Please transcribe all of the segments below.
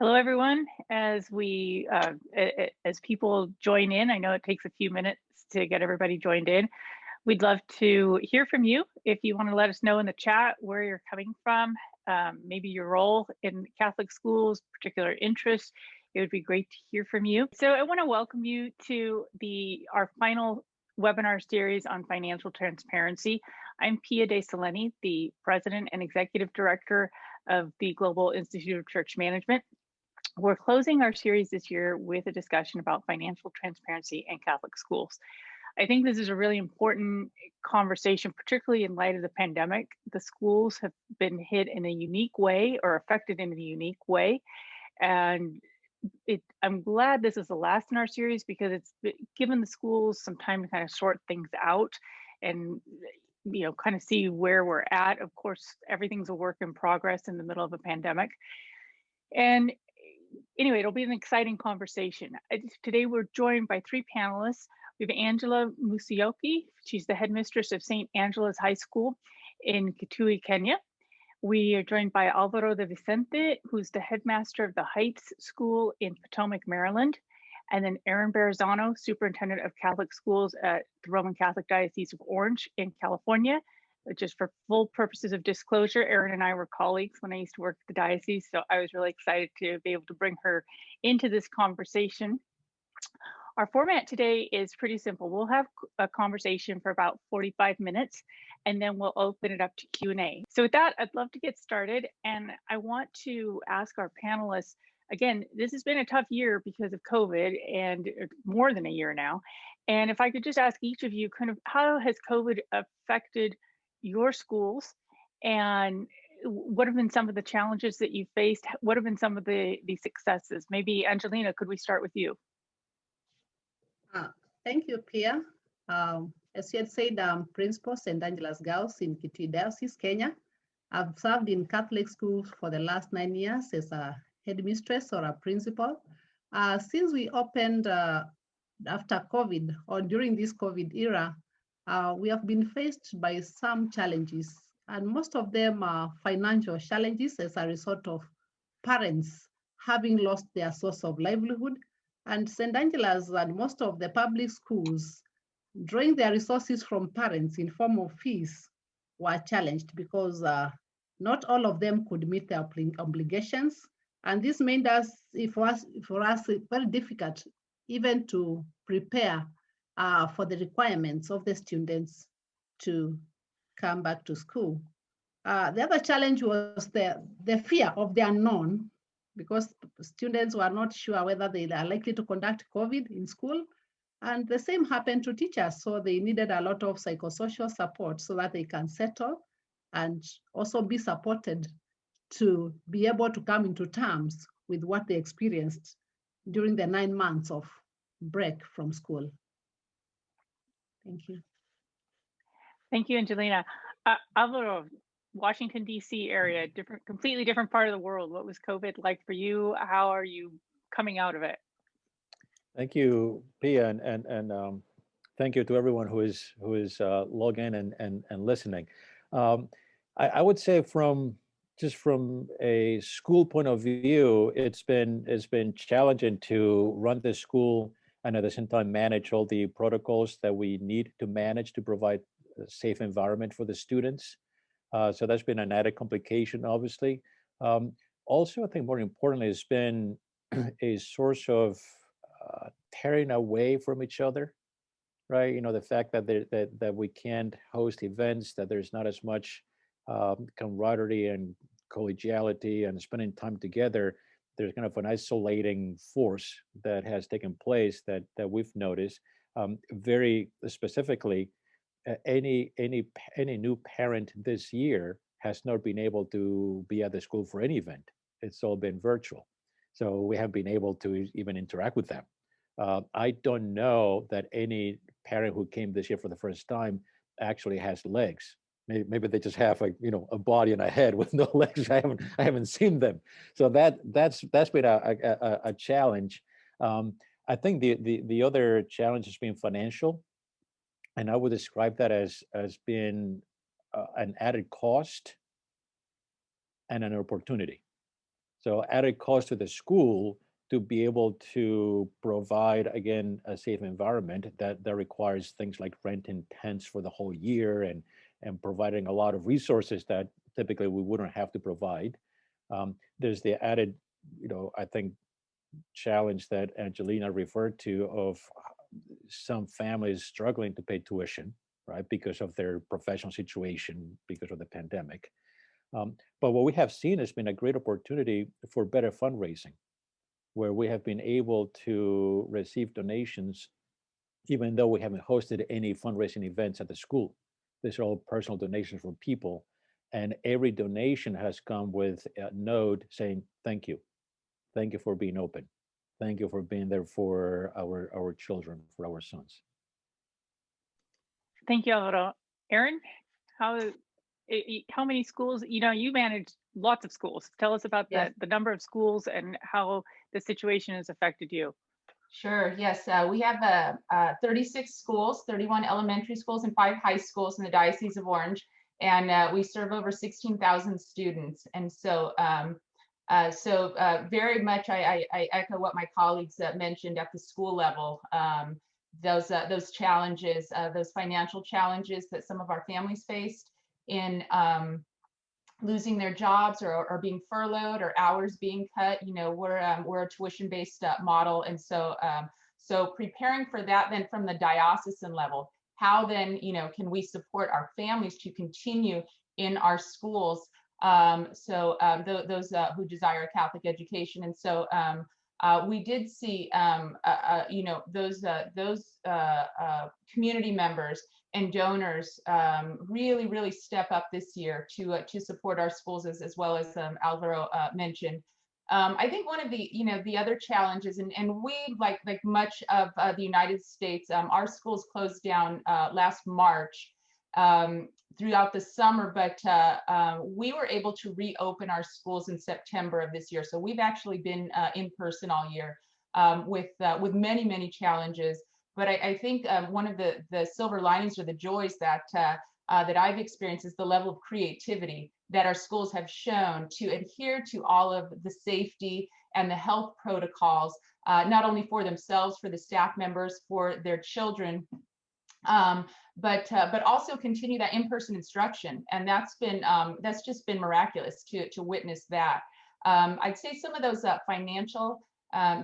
Hello, everyone. As people join in, I know it takes a few minutes to get everybody joined in. We'd love to hear from you. If you want to let us know in the chat where you're coming from, maybe your role in Catholic schools, particular interests, it would be great to hear from you. So I want to welcome you to our final webinar series on financial transparency. I'm Pia de Solenni, the President and Executive Director of the Global Institute of Church Management. We're closing our series this year with a discussion about financial transparency in Catholic schools. I think this is a really important conversation, particularly in light of the pandemic. The schools have been hit in a unique way or affected in a unique way. And I'm glad this is the last in our series because it's given the schools some time to kind of sort things out and kind of see where we're at. Of course, everything's a work in progress in the middle of a pandemic. And anyway, it'll be an exciting conversation. Today, we're joined by three panelists. We have Angela Musyoki. She's the headmistress of St. Angela's High School in Kitui, Kenya. We are joined by Alvaro de Vicente, who's the headmaster of the Heights School in Potomac, Maryland. And then Erin Barisano, superintendent of Catholic schools at the Roman Catholic Diocese of Orange in California. Just for full purposes of disclosure, Erin and I were colleagues when I used to work at the diocese, so I was really excited to be able to bring her into this conversation. Our format today is pretty simple. We'll have a conversation for about 45 minutes, and then we'll open it up to Q&A. So with that, I'd love to get started, and I want to ask our panelists, again, this has been a tough year because of COVID, and more than a year now. And if I could just ask each of you, kind of how has COVID affected your schools, and what have been some of the challenges that you faced? What have been some of the successes? Maybe Angelina, could we start with you? Thank you, Pia. As you had said, I'm Principal St. Angela's Girls in Kitui Diocese, Kenya. I've served in Catholic schools for the last 9 years as a headmistress or a principal. Since we opened after COVID or during this COVID era, we have been faced by some challenges, and most of them are financial challenges as a result of parents having lost their source of livelihood. And St. Angela's and most of the public schools drawing their resources from parents in form of fees were challenged because not all of them could meet their obligations. And this made for us very difficult even to prepare for the requirements of the students to come back to school. The other challenge was the fear of the unknown, because students were not sure whether they are likely to conduct COVID in school. And the same happened to teachers. So they needed a lot of psychosocial support so that they can settle and also be supported to be able to come into terms with what they experienced during the 9 months of break from school. Thank you. Thank you, Angelina. Alvaro, Washington, D.C. area, completely different part of the world. What was COVID like for you? How are you coming out of it? Thank you, Pia, and thank you to everyone who is logging in and listening. I would say from a school point of view, it's been challenging to run the school and at the same time manage all the protocols that we need to manage to provide a safe environment for the students. So that's been an added complication, obviously. Also, I think more importantly, it's been a source of tearing away from each other, right? The fact that we can't host events, that there's not as much camaraderie and collegiality and spending time together. There's kind of an isolating force that has taken place that we've noticed. Very specifically, any new parent this year has not been able to be at the school for any event. It's all been virtual. So we haven't been able to even interact with them. I don't know that any parent who came this year for the first time actually has legs. Maybe they just have a body and a head with no legs. I haven't seen them. So that's been a challenge. I think the other challenge has been financial. And I would describe that as being an added cost and an opportunity. So added cost to the school to be able to provide, again, a safe environment that requires things like renting tents for the whole year and providing a lot of resources that typically we wouldn't have to provide. There's the added, I think, challenge that Angelina referred to of some families struggling to pay tuition, right, because of their professional situation, because of the pandemic. But what we have seen has been a great opportunity for better fundraising, where we have been able to receive donations, even though we haven't hosted any fundraising events at the school. These are all personal donations from people. And every donation has come with a note saying, thank you. Thank you for being open. Thank you for being there for our children, for our sons. Thank you, Alvaro. Erin, how many schools, you manage lots of schools. Tell us about Yes. the number of schools and how the situation has affected you. Sure. Yes. We have 36 schools, 31 elementary schools and 5 high schools in the Diocese of Orange. And we serve over 16,000 students. And so, very much I echo what my colleagues mentioned at the school level. Those challenges, those financial challenges that some of our families faced in losing their jobs or being furloughed or hours being cut. We're a tuition-based model, and so preparing for that then from the diocesan level, how then can we support our families to continue in our schools? Those who desire a Catholic education, and so we did see those community members and donors really step up this year to support our schools, as well as Alvaro mentioned. I think one of the other challenges, and we like much of the United States, our schools closed down last March throughout the summer, but we were able to reopen our schools in September of this year. So we've actually been in person all year with many challenges. But I think one of the silver linings or the joys that I've experienced is the level of creativity that our schools have shown to adhere to all of the safety and the health protocols, not only for themselves, for the staff members, for their children, but also continue that in-person instruction. And that's just been miraculous to witness that. I'd say some of those financial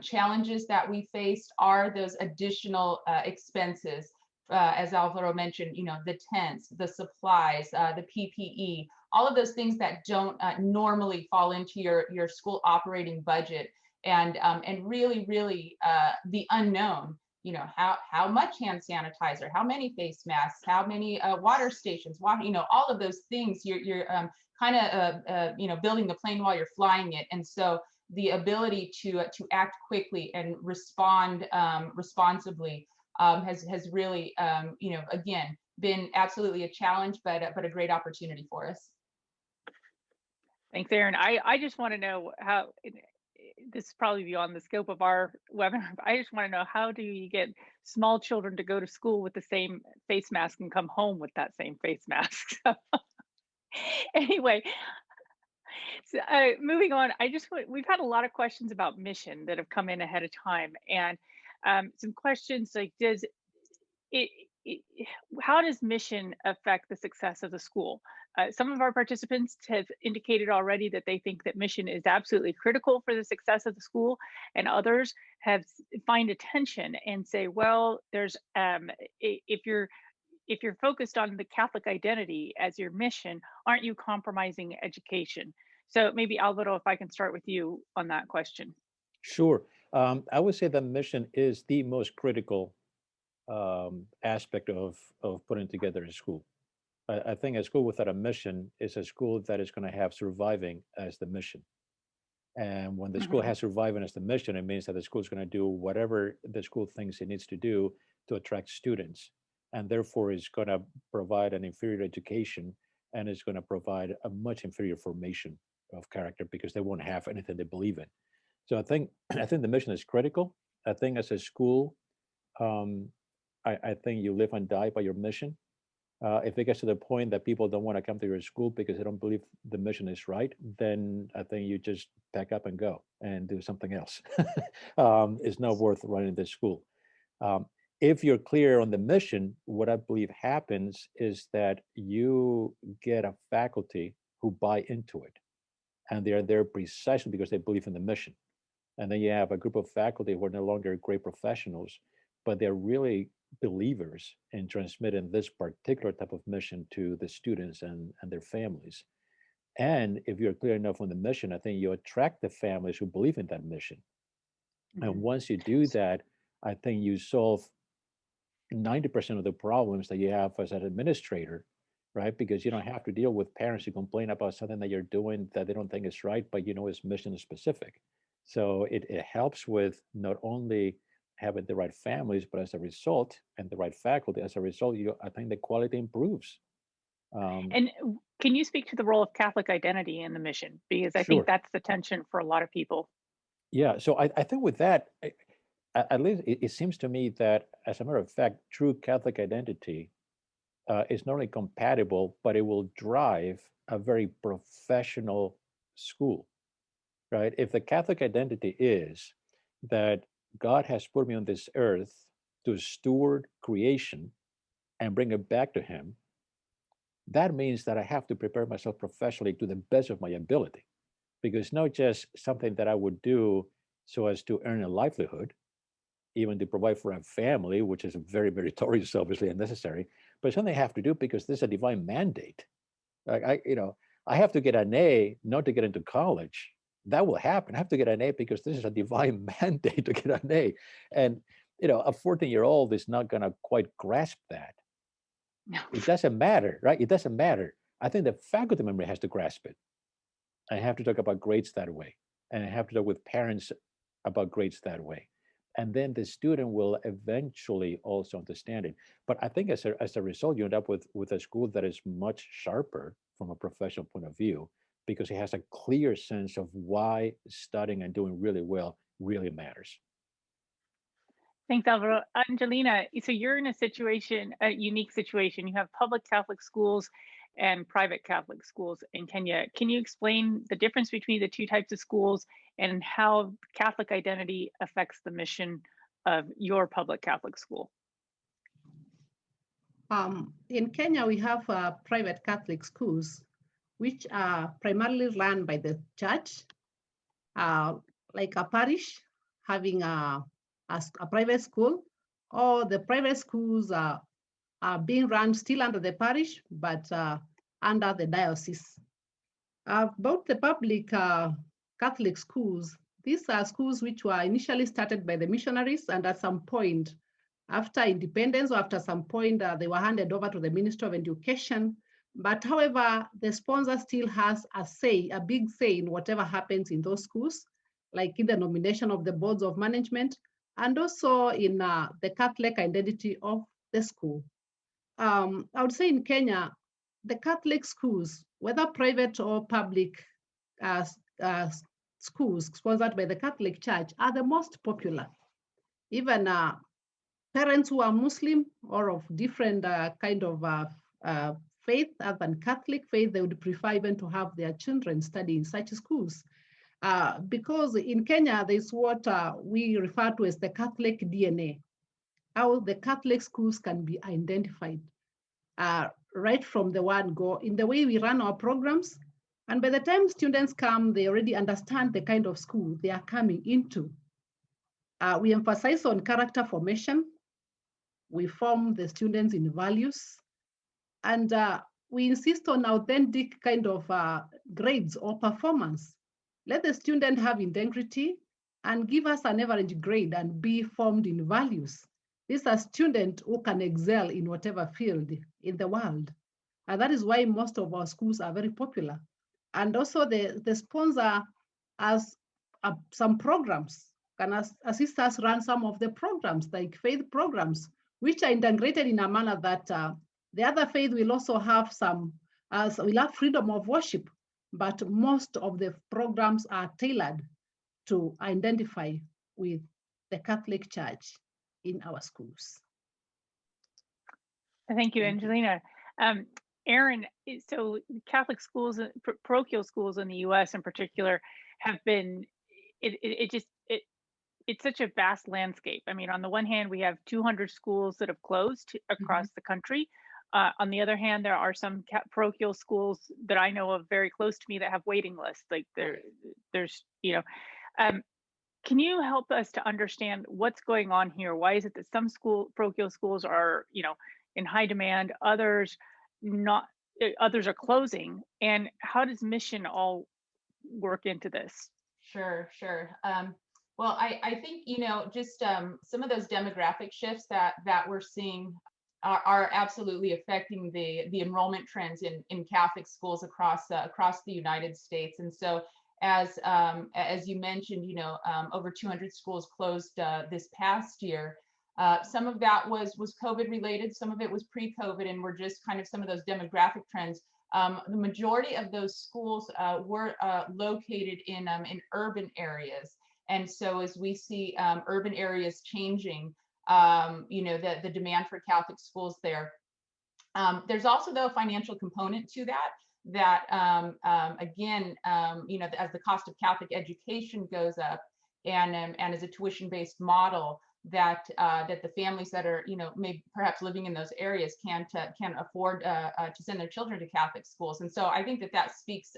challenges that we faced are those additional expenses, as Alvaro mentioned, the tents, the supplies, the PPE, all of those things that don't normally fall into your school operating budget, and really the unknown. How much hand sanitizer, how many face masks, how many water stations, all of those things. You're kind of building the plane while you're flying it, and so the ability to act quickly and respond responsibly has really again been absolutely a challenge, but a great opportunity for us. Thanks, Erin. I just want to know how, this is probably beyond the scope of our webinar, but I just want to know, how do you get small children to go to school with the same face mask and come home with that same face mask? Anyway, so, moving on, we've had a lot of questions about mission that have come in ahead of time, and some questions like, how does mission affect the success of the school? Some of our participants have indicated already that they think that mission is absolutely critical for the success of the school, and others have find attention and say, well, there's if you're focused on the Catholic identity as your mission, aren't you compromising education? So maybe Alvaro, if I can start with you on that question. Sure. I would say that mission is the most critical aspect of putting together a school. I think a school without a mission is a school that is going to have surviving as the mission. And when the school has surviving as the mission, it means that the school is going to do whatever the school thinks it needs to do to attract students. And therefore is going to provide an inferior education, and is going to provide a much inferior formation of character, because they won't have anything they believe in. So I think the mission is critical. I think as a school, I think you live and die by your mission. If it gets to the point that people don't want to come to your school because they don't believe the mission is right, then I think you just pack up and go and do something else. It's not worth running this school. If you're clear on the mission, what I believe happens is that you get a faculty who buy into it, and they're there precisely because they believe in the mission. And then you have a group of faculty who are no longer great professionals, but they're really believers in transmitting this particular type of mission to the students and their families. And if you're clear enough on the mission, I think you attract the families who believe in that mission. And once you do that, I think you solve 90% of the problems that you have as an administrator, right? Because you don't have to deal with parents who complain about something that you're doing that they don't think is right, but you know it's mission specific. So it helps with not only having the right families, but as a result, and the right faculty, as a result, I think the quality improves. And can you speak to the role of Catholic identity in the mission? Because I Sure. think that's the tension for a lot of people. Yeah, so I think with that, at least it seems to me that, as a matter of fact, true Catholic identity is not only compatible, but it will drive a very professional school, right? If the Catholic identity is that God has put me on this earth to steward creation and bring it back to Him, that means that I have to prepare myself professionally to the best of my ability, because not just something that I would do so as to earn a livelihood, even to provide for a family, which is very meritorious, obviously, and necessary, but something I have to do because there's a divine mandate. Like I have to get an A not to get into college. That will happen. I have to get an A because this is a divine mandate to get an A. And a 14-year-old is not going to quite grasp that. No. It doesn't matter, right? It doesn't matter. I think the faculty member has to grasp it. I have to talk about grades that way. And I have to talk with parents about grades that way. And then the student will eventually also understand it. But I think as a result, you end up with a school that is much sharper from a professional point of view, because it has a clear sense of why studying and doing really well really matters. Thanks, Alvaro. Angelina, so you're in a unique situation. You have public Catholic schools and private Catholic schools in Kenya. Can you explain the difference between the two types of schools and how Catholic identity affects the mission of your public Catholic school? In Kenya, we have private Catholic schools, which are primarily run by the church, like a parish having a private school, or the private schools are being run still under the parish, but under the diocese. About the public Catholic schools, these are schools which were initially started by the missionaries, and at some point after independence, or after some point, they were handed over to the Ministry of Education. But however, the sponsor still has a big say in whatever happens in those schools, like in the nomination of the boards of management, and also in the Catholic identity of the school. I would say in Kenya, the Catholic schools, whether private or public schools sponsored by the Catholic Church, are the most popular. Even parents who are Muslim or of different kind of faith other than Catholic faith, they would prefer even to have their children study in such schools. Because in Kenya, there's what we refer to as the Catholic DNA, how the Catholic schools can be identified right from the word go in the way we run our programs. And by the time students come, they already understand the kind of school they are coming into. We emphasize on character formation. We form the students in values. And we insist on authentic kind of grades or performance. Let the student have integrity and give us an average grade and be formed in values. These are students who can excel in whatever field in the world. And that is why most of our schools are very popular. And also the sponsor has some programs, can assist us run some of the programs, like faith programs, which are integrated in a manner that the other faith will also have we'll have freedom of worship, but most of the programs are tailored to identify with the Catholic Church in our schools. Thank you, Angelina. Erin, so Catholic schools, parochial schools in the U.S. in particular, have been it's such a vast landscape. I mean, on the one hand, we have 200 schools that have closed across the country. On the other hand, there are some parochial schools that I know of very close to me that have waiting lists. Like there's, can you help us to understand what's going on here? Why is it that some parochial schools are, in high demand, others not, others are closing, and how does mission all work into this? Sure. Well, I think, just some of those demographic shifts that we're seeing are absolutely affecting the enrollment trends in Catholic schools across the United States. And so as you mentioned, over 200 schools closed this past year. Some of that was COVID related, some of it was pre-COVID, and were just kind of some of those demographic trends. The majority of those schools were located in urban areas. And so as we see urban areas changing, the demand for Catholic schools there. There's also, though, a financial component to that again, as the cost of Catholic education goes up, and as a tuition-based model, that the families that are, maybe perhaps living in those areas can't afford to send their children to Catholic schools. And so I think that speaks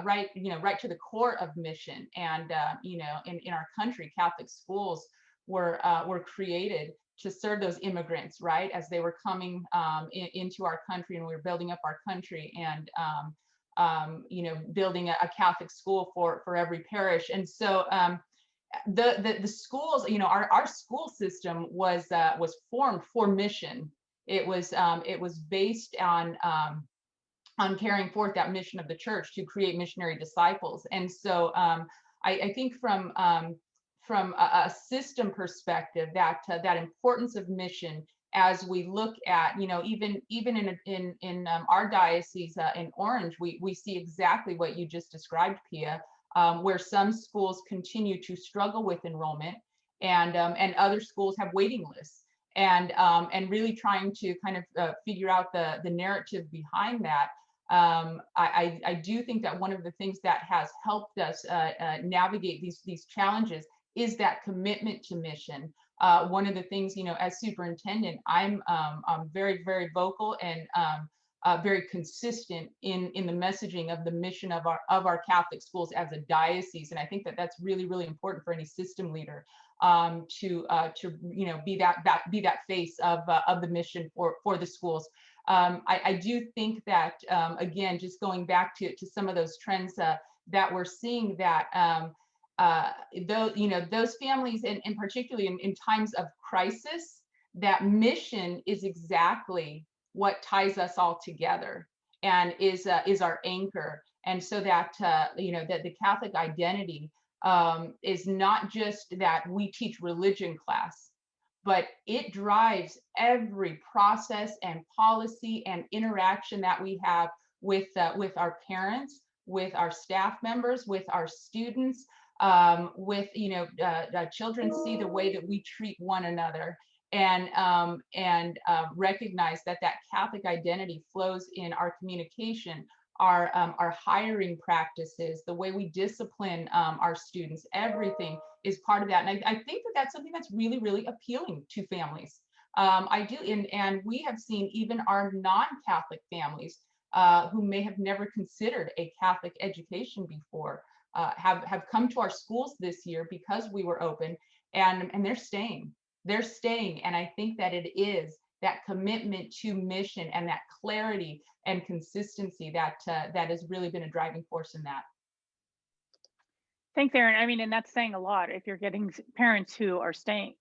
right to the core of mission. And in our country, Catholic schools were created to serve those immigrants, right, as they were coming into our country, and we were building up our country, and building a Catholic school for every parish. And so the schools, our school system was formed for mission. It was based on carrying forth that mission of the church to create missionary disciples. And so I think from a system perspective, that importance of mission, as we look at, even in our diocese in Orange, we see exactly what you just described, Pia, where some schools continue to struggle with enrollment, and other schools have waiting lists, and really trying to kind of figure out the narrative behind that. I do think that one of the things that has helped us navigate these challenges is that commitment to mission. One of the things, as superintendent, I'm very, very vocal and very consistent in the messaging of the mission of our Catholic schools as a diocese. And I think that that's really, really important for any system leader to be that face of the mission for the schools. I do think that again, just going back to some of those trends that we're seeing, that those families, and particularly in times of crisis, that mission is exactly what ties us all together, and is our anchor. And so that that the Catholic identity is not just that we teach religion class, but it drives every process and policy and interaction that we have with our parents, with our staff members, with our students, with children see the way that we treat one another, and recognize that Catholic identity flows in our communication, our hiring practices, the way we discipline our students. Everything is part of that, and I think that that's something that's really, really appealing to families. I do, and we have seen even our non-Catholic families who may have never considered a Catholic education before have come to our schools this year because we were open, and they're staying. They're staying, and I think that it is that commitment to mission and that clarity and consistency that has really been a driving force in that. Thanks, Erin. I mean, and that's saying a lot. If you're getting parents who are staying,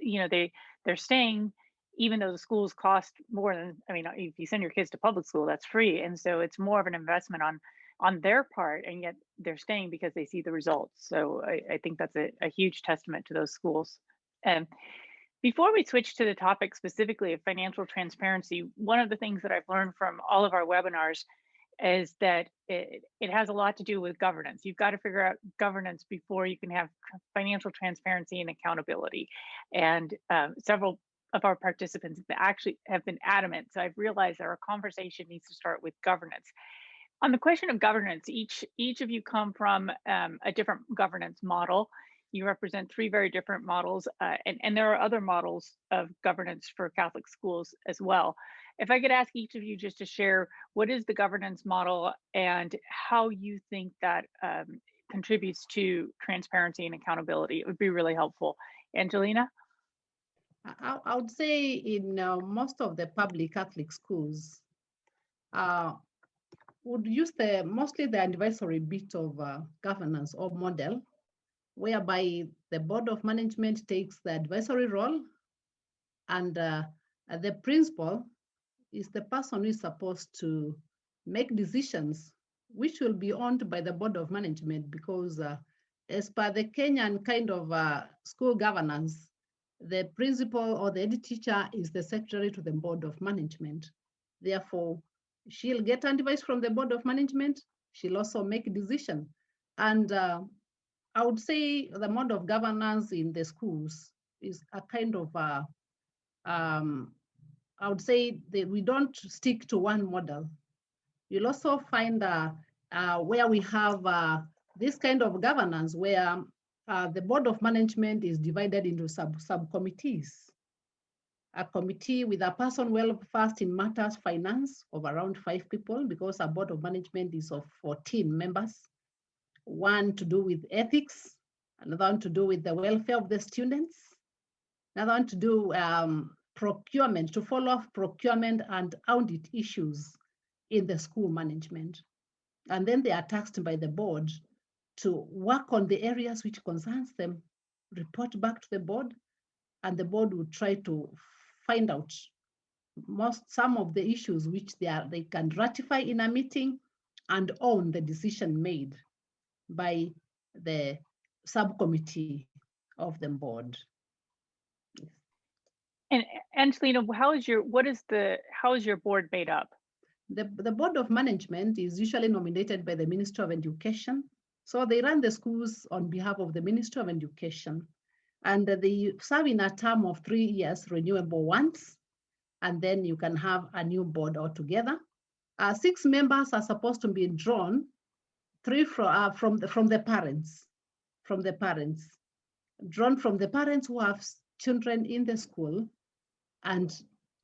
they're staying even though the schools cost more than, I mean, if you send your kids to public school, that's free, and so it's more of an investment on their part, and yet they're staying because they see the results. So I think that's a huge testament to those schools. And before we switch to the topic specifically of financial transparency, one of the things that I've learned from all of our webinars is that it has a lot to do with governance. You've got to figure out governance before you can have financial transparency and accountability. And several of our participants that actually have been adamant. So I've realized that our conversation needs to start with governance. On the question of governance, each of you come from a different governance model. You represent three very different models, and there are other models of governance for Catholic schools as well. If I could ask each of you just to share what is the governance model and how you think that contributes to transparency and accountability, it would be really helpful. Angelina? I would say in most of the public Catholic schools, would use mostly the advisory bit of governance or model, whereby the board of management takes the advisory role, and the principal is the person who is supposed to make decisions which will be owned by the board of management, because as per the Kenyan kind of school governance, the principal or the head teacher is the secretary to the board of management. Therefore, she'll get advice from the board of management. She'll also make a decision. And I would say the mode of governance in the schools is a kind of, I would say that we don't stick to one model. You'll also find where we have this kind of governance where the board of management is divided into subcommittees. A committee with a person well versed in matters finance of around 5 people, because a board of management is of 14 members. One to do with ethics, another one to do with the welfare of the students, another one to do procurement, to follow up procurement and audit issues in the school management. And then they are tasked by the board to work on the areas which concerns them, report back to the board, and the board will try to find out some of the issues which they can ratify in a meeting and own the decision made by the subcommittee of the board. And Angelina, how is your board made up? The board of management is usually nominated by the Minister of Education. So they run the schools on behalf of the Minister of Education. And they serve in a term of 3 years, renewable once, and then you can have a new board altogether. 6 members are supposed to be drawn, 3 from the parents, drawn from the parents who have children in the school. And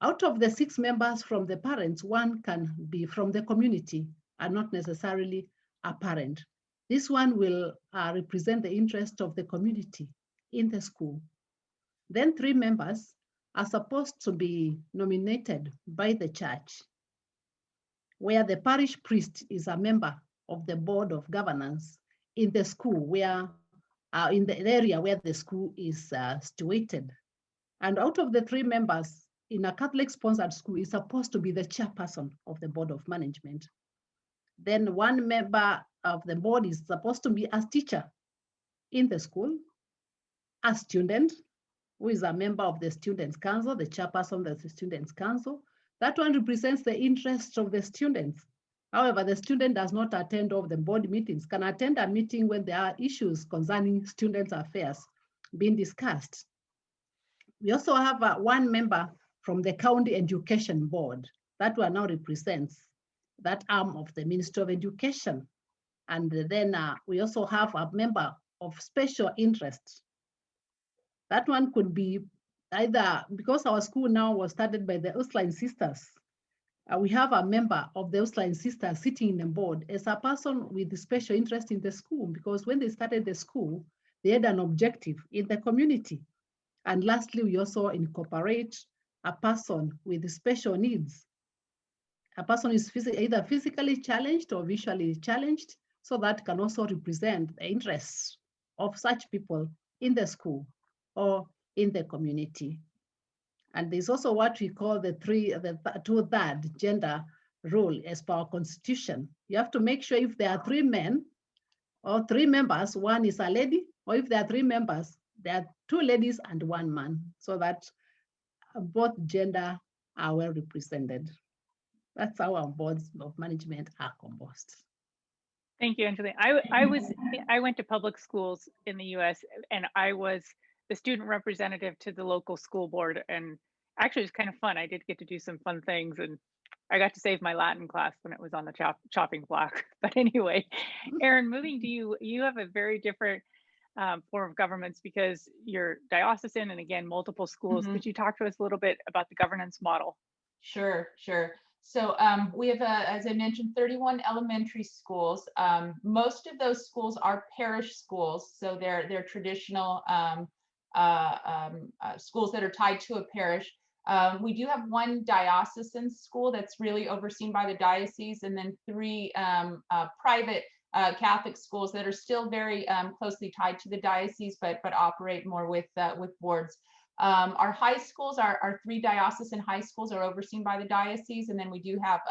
out of the 6 members from the parents, 1 can be from the community and not necessarily a parent. This one will represent the interest of the community in the school. Then 3 members are supposed to be nominated by the church, where the parish priest is a member of the board of governance in the school, where in the area where the school is situated. And out of the 3 members in a Catholic sponsored school is supposed to be the chairperson of the board of management. Then 1 member of the board is supposed to be a teacher in the school, a student who is a member of the students' council, the chairperson of the students' council. That one represents the interests of the students. However, the student does not attend all the board meetings, can attend a meeting when there are issues concerning students' affairs being discussed. We also have 1 member from the county education board. That one now represents that arm of the Ministry of Education. And then we also have a member of special interest. That one could be either, because our school now was started by the Ursuline Sisters, we have a member of the Ursuline Sisters sitting in the board as a person with special interest in the school, because when they started the school, they had an objective in the community. And lastly, we also incorporate a person with special needs. A person is either physically challenged or visually challenged, so that can also represent the interests of such people in the school or in the community. And there's also what we call the 2/3 gender rule as per our constitution. You have to make sure if there are 3 men or 3 members, 1 is a lady, or if there are 3 members, there are 2 ladies and 1 man, so that both gender are well represented. That's how our boards of management are composed. Thank you, Angelina. I went to public schools in the US, and I was the student representative to the local school board, and actually, it was kind of fun. I did get to do some fun things, and I got to save my Latin class when it was on the chopping block. But anyway, Erin, moving to you, you have a very different form of governments because you're diocesan and again, multiple schools. Mhm. Could you talk to us a little bit about the governance model? Sure, sure. So we have, as I mentioned, 31 elementary schools. Most of those schools are parish schools, so they're traditional schools that are tied to a parish. We do have one diocesan school that's really overseen by the diocese, and then three private Catholic schools that are still very closely tied to the diocese, but operate more with boards. Our high schools, our three diocesan high schools are overseen by the diocese, and then we do have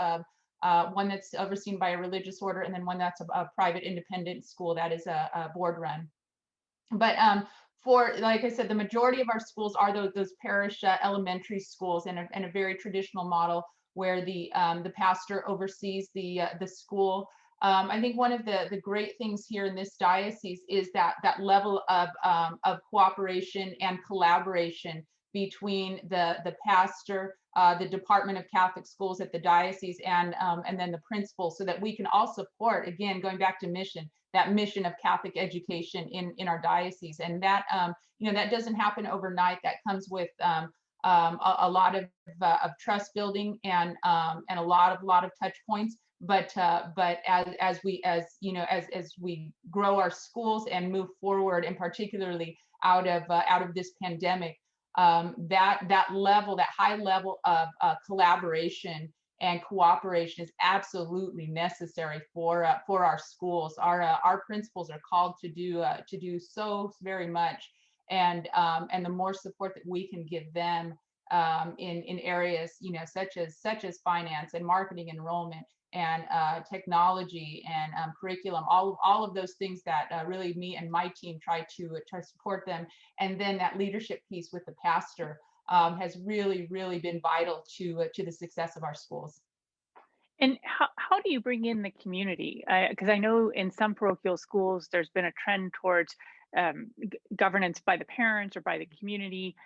one that's overseen by a religious order, and then one that's a private independent school that is a board run. But for, like I said, the majority of our schools are those parish elementary schools, and a very traditional model where the pastor oversees the school. I think one of the great things here in this diocese is that level of cooperation and collaboration between the pastor, the Department of Catholic Schools at the diocese, and then the principal, so that we can all support, again, going back to mission, that mission of Catholic education in our diocese. And that that doesn't happen overnight. That comes with a lot of trust building and a lot of touch points. But as we grow our schools and move forward, and particularly out of this pandemic, that high level of collaboration and cooperation is absolutely necessary for our schools. Our principals are called to do so very much, and the more support that we can give them in areas such as finance and marketing, enrollment, and technology and curriculum, all of those things that really me and my team try to support them. And then that leadership piece with the pastor has really been vital to the success of our schools. And how do you bring in the community? Because I know in some parochial schools, there's been a trend towards governance by the parents or by the community.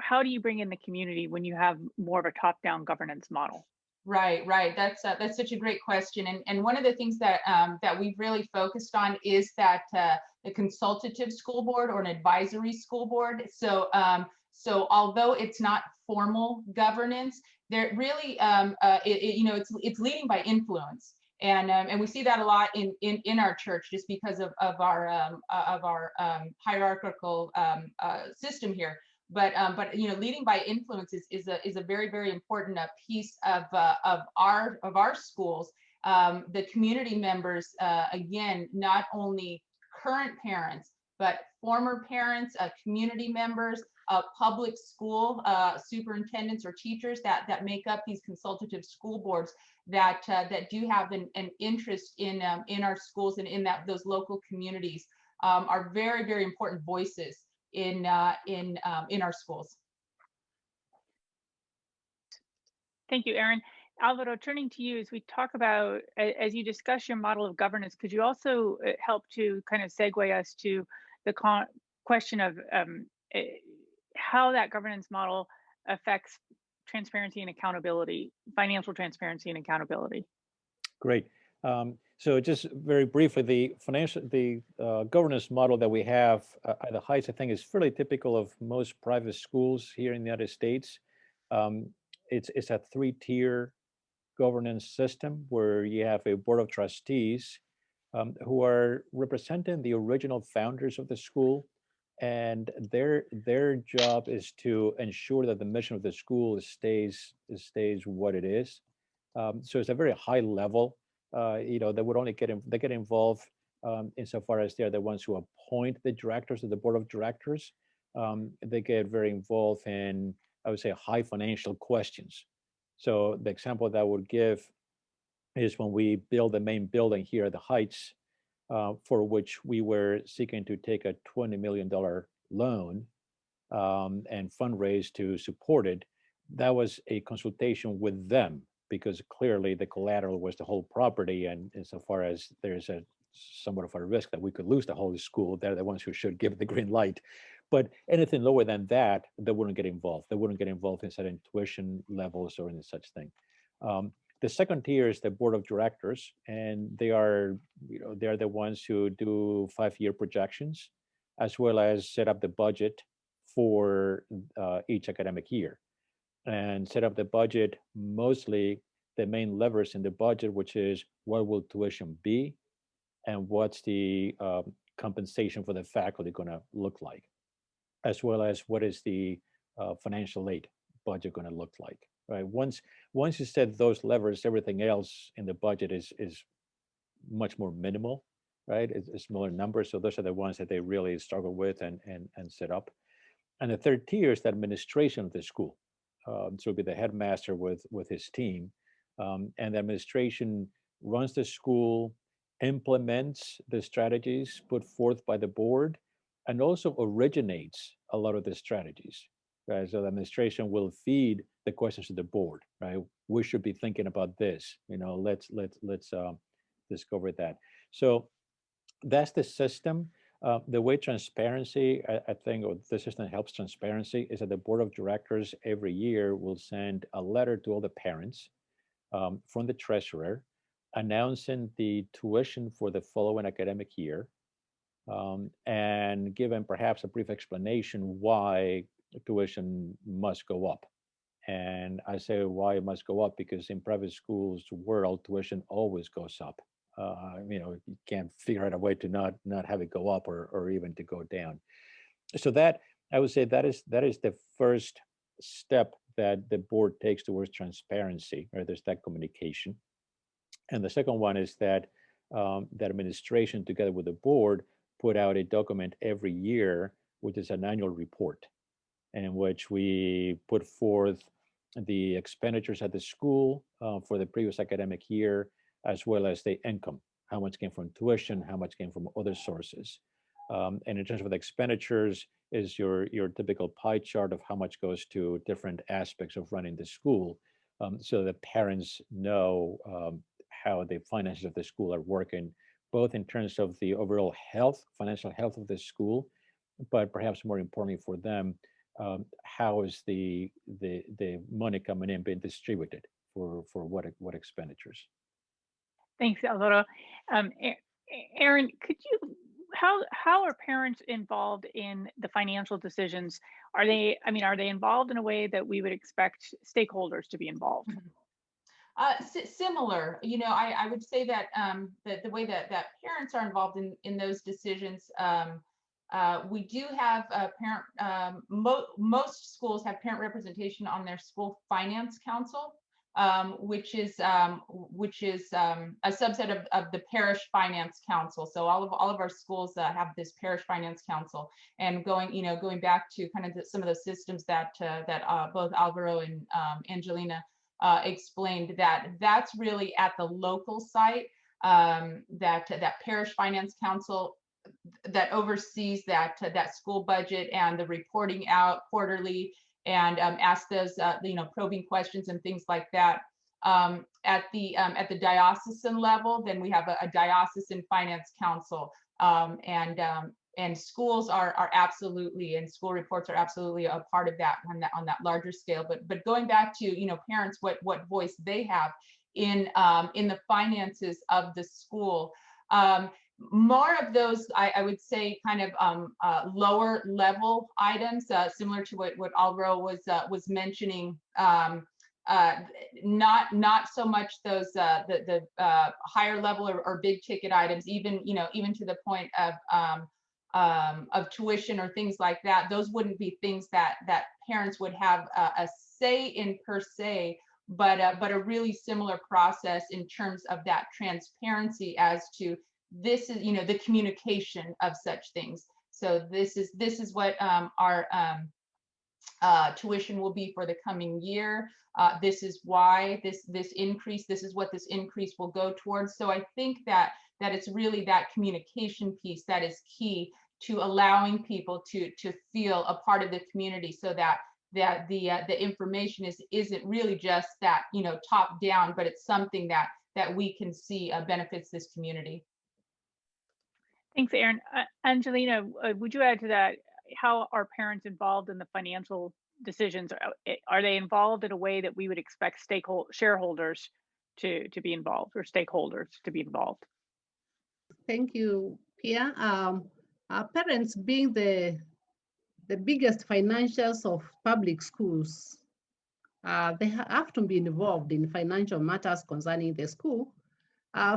How do you bring in the community when you have more of a top-down governance model? Right. That's such a great question, and one of the things that we've really focused on is that the consultative school board or an advisory school board. So although it's not formal governance, there really it's leading by influence, and we see that a lot in our church, just because of our hierarchical system here. But leading by influence is a very important piece of our schools. The community members, again, not only current parents, but former parents, community members, public school superintendents or teachers that make up these consultative school boards that do have an interest in our schools and in those local communities, are very important voices in our schools. Thank you, Erin. Alvaro, turning to you, as we talk about, as you discuss your model of governance, could you also help to kind of segue us to the question of how that governance model affects transparency and accountability, financial transparency and accountability? Great. So just very briefly, the governance model that we have at the Heights, I think, is fairly typical of most private schools here in the United States. It's a three-tier governance system where you have a board of trustees who are representing the original founders of the school, and their job is to ensure that the mission of the school stays what it is. So it's a very high level. They would only get involved insofar as they're the ones who appoint the directors of the board of directors. They get very involved in, I would say, high financial questions. So the example that I would give is when we build the main building here at the Heights, for which we were seeking to take a $20 million loan and fundraise to support it. That was a consultation with them, because clearly the collateral was the whole property, and insofar as there's somewhat of a risk that we could lose the whole school, they're the ones who should give the green light. But anything lower than that, they wouldn't get involved. They wouldn't get involved in setting tuition levels or any such thing. The second tier is the board of directors, and they are, they are the ones who do 5-year projections, as well as set up the budget for each academic year, and set up the budget. Mostly the main levers in the budget, which is what will tuition be, and what's the compensation for the faculty going to look like, as well as what is the financial aid budget going to look like. Right. Once you set those levers, everything else in the budget is much more minimal. Right. It's smaller numbers. So those are the ones that they really struggle with and set up. And the third tier is the administration of the school. So it'll be the headmaster with his team, and the administration runs the school, implements the strategies put forth by the board, and also originates a lot of the strategies. Right? So the administration will feed the questions to the board. Right? We should be thinking about this. Let's discover that. So that's the system. The way transparency, I think, or the system helps transparency, is that the board of directors every year will send a letter to all the parents from the treasurer announcing the tuition for the following academic year, and giving perhaps a brief explanation why tuition must go up. And I say why it must go up because in private schools world, tuition always goes up. You can't figure out a way to not have it go up or even to go down. So that, I would say, that is the first step that the board takes towards transparency, or there's that communication. And the second one is that the administration, together with the board, put out a document every year, which is an annual report, in which we put forth the expenditures at the school for the previous academic year, as well as the income, how much came from tuition, how much came from other sources. And in terms of the expenditures, is your typical pie chart of how much goes to different aspects of running the school, so that parents know how the finances of the school are working, both in terms of the overall financial health of the school, but perhaps more importantly for them, how is the money coming in being distributed for what expenditures. Thanks, Alvaro. Erin, how are parents involved in the financial decisions? Are they involved in a way that we would expect stakeholders to be involved? Similar, I would say that the way that parents are involved in those decisions, we do have a parent. Most schools have parent representation on their school finance council, which is a subset of the parish finance council. So all of our schools have this parish finance council, and going back to kind of some of those systems that both Alvaro and Angelina explained, that's really at the local site, that parish finance council that oversees that school budget and the reporting out quarterly, and ask those probing questions and things like that. At the diocesan level, then we have a diocesan finance council, and schools are absolutely, and school reports are absolutely a part of that on that larger scale. But going back to parents, what voice they have in the finances of the school. More of those, I would say, kind of lower level items, similar to what Alvaro was mentioning. Not so much those the higher level or big ticket items, even to the point of tuition or things like that. Those wouldn't be things that parents would have a say in per se, but a really similar process in terms of that transparency as to this is the communication of such things. So this is what our tuition will be for the coming year. This is why this increase. This is what this increase will go towards. So I think that it's really that communication piece that is key to allowing people to feel a part of the community, so that the information isn't really just that top down, but it's something that we can see benefits this community. Thanks, Erin. Angelina, would you add to that? how are parents involved in the financial decisions? Are they involved in a way that we would expect shareholders to be involved, or stakeholders to be involved? Thank you, Pia. Our parents being the biggest financiers of public schools, they have to be involved in financial matters concerning the school.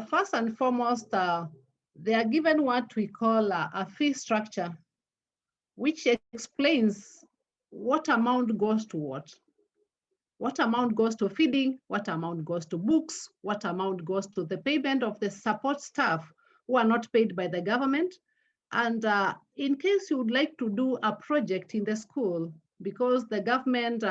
First and foremost, they are given what we call a fee structure, which explains what amount goes to what amount goes to feeding, what amount goes to books, what amount goes to the payment of the support staff who are not paid by the government. And in case you would like to do a project in the school, because the government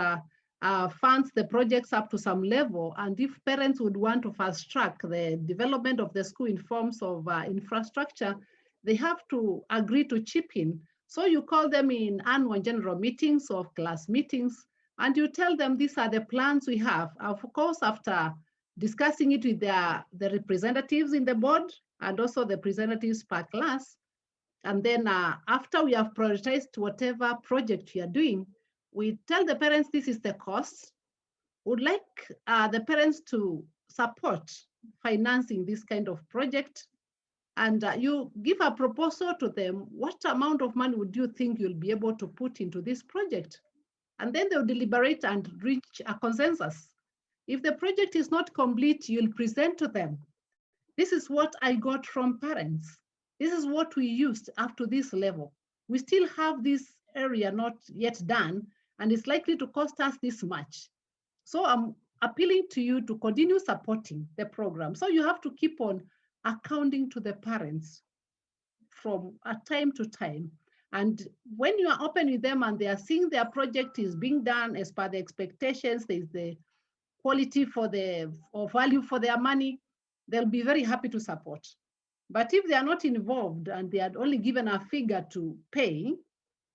funds the projects up to some level, and if parents would want to fast track the development of the school in forms of infrastructure, they have to agree to chip in. So you call them in annual general meetings or class meetings, and you tell them these are the plans we have. Of course, after discussing it with the representatives in the board and also the representatives per class, and then after we have prioritized whatever project we are doing, we tell the parents this is the cost. Would like the parents to support financing this kind of project. And you give a proposal to them, what amount of money would you think you'll be able to put into this project? And then they'll deliberate and reach a consensus. If the project is not complete, you'll present to them, this is what I got from parents. This is what we used up to this level. We still have this area not yet done, and it's likely to cost us this much. So I'm appealing to you to continue supporting the program. So you have to keep on accounting to the parents from time to time. And when you are open with them and they are seeing their project is being done as per the expectations, there's the quality or value for their money, they'll be very happy to support. But if they are not involved and they are only given a figure to pay,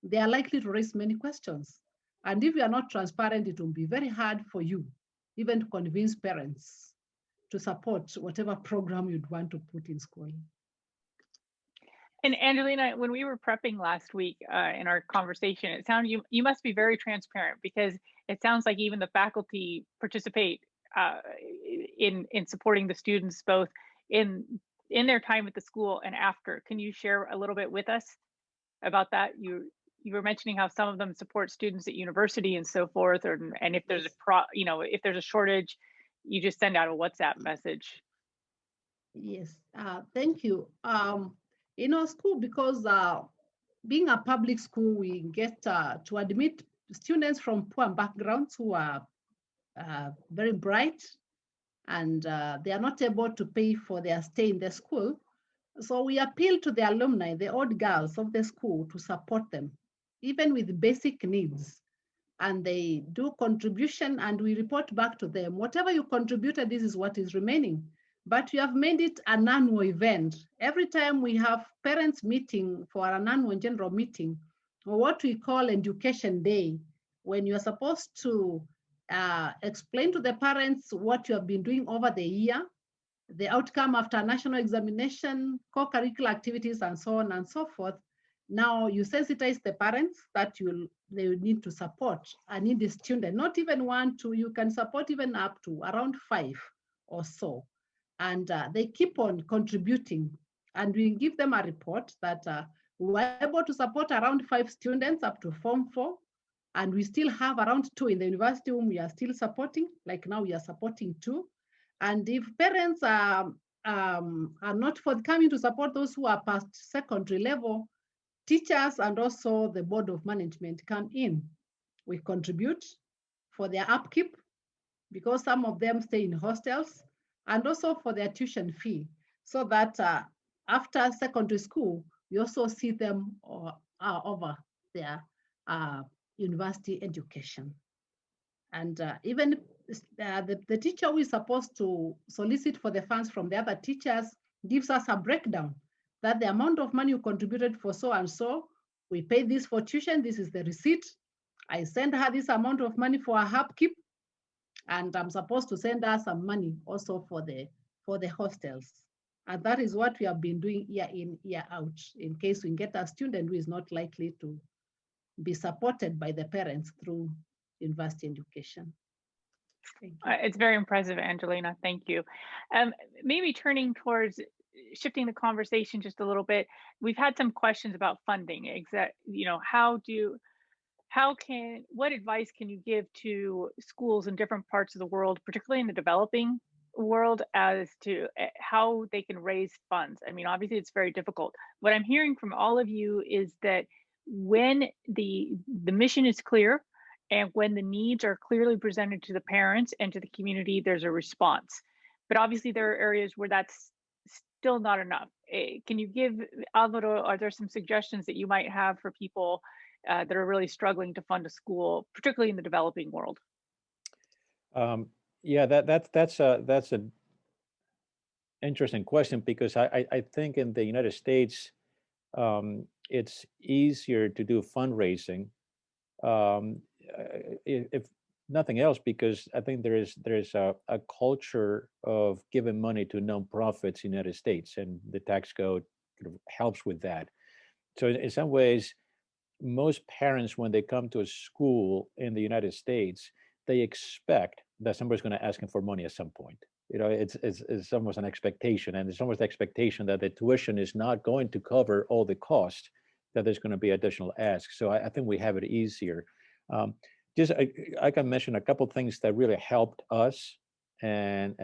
they are likely to raise many questions. And if you are not transparent, it will be very hard for you even to convince parents to support whatever program you'd want to put in school. And Angelina, when we were prepping last week in our conversation, it sounded you must be very transparent, because it sounds like even the faculty participate in supporting the students both in their time at the school and after. Can you share a little bit with us about that? You were mentioning how some of them support students at university and so forth, and if there's if there's a shortage, you just send out a WhatsApp message. Yes, thank you. In our school, because being a public school, we get to admit students from poor backgrounds who are very bright, and they are not able to pay for their stay in the school. So we appeal to the alumni, the old girls of the school, to support them, even with basic needs. And they do contribution, and we report back to them, whatever you contributed, this is what is remaining. But we have made it an annual event. Every time we have parents meeting for an annual general meeting, or what we call education day, when you're supposed to explain to the parents what you have been doing over the year, the outcome after national examination, co-curricular activities, and so on and so forth. Now you sensitize the parents that they will need to support a needy student, not even 1, 2, you can support even up to around 5 or so. And they keep on contributing, and we give them a report that we were able to support around 5 students up to Form 4, and we still have around 2 in the university whom we are still supporting. Like now we are supporting 2. And if parents are not forthcoming to support those who are past secondary level, teachers and also the board of management come in. We contribute for their upkeep, because some of them stay in hostels, and also for their tuition fee, so that after secondary school, we also see them over their university education. And even the teacher who is supposed to solicit for the funds from the other teachers gives us a breakdown that the amount of money you contributed for so and so, we pay this for tuition, this is the receipt. I send her this amount of money for her upkeep, and I'm supposed to send her some money also for the hostels. And that is what we have been doing year in, year out, in case we get a student who is not likely to be supported by the parents through university education. Thank you. It's very impressive, Angelina. Thank you. Maybe turning towards shifting the conversation just a little bit. We've had some questions about funding. What advice can you give to schools in different parts of the world, particularly in the developing world, as to how they can raise funds? I mean, obviously it's very difficult. What I'm hearing from all of you is that when the mission is clear and when the needs are clearly presented to the parents and to the community, there's a response. But obviously there are areas where that's still not enough. Can you give, Alvaro, are there some suggestions that you might have for people that are really struggling to fund a school, particularly in the developing world? Yeah, that's an interesting question, because I think in the United States, it's easier to do fundraising, if nothing else, because I think there is a culture of giving money to nonprofits in the United States, and the tax code kind of helps with that. So in some ways, most parents, when they come to a school in the United States, they expect that somebody's going to ask them for money at some point. It's almost an expectation, and it's almost the expectation that the tuition is not going to cover all the cost, that there's going to be additional asks. So I think we have it easier. I can mention a couple of things that really helped us, and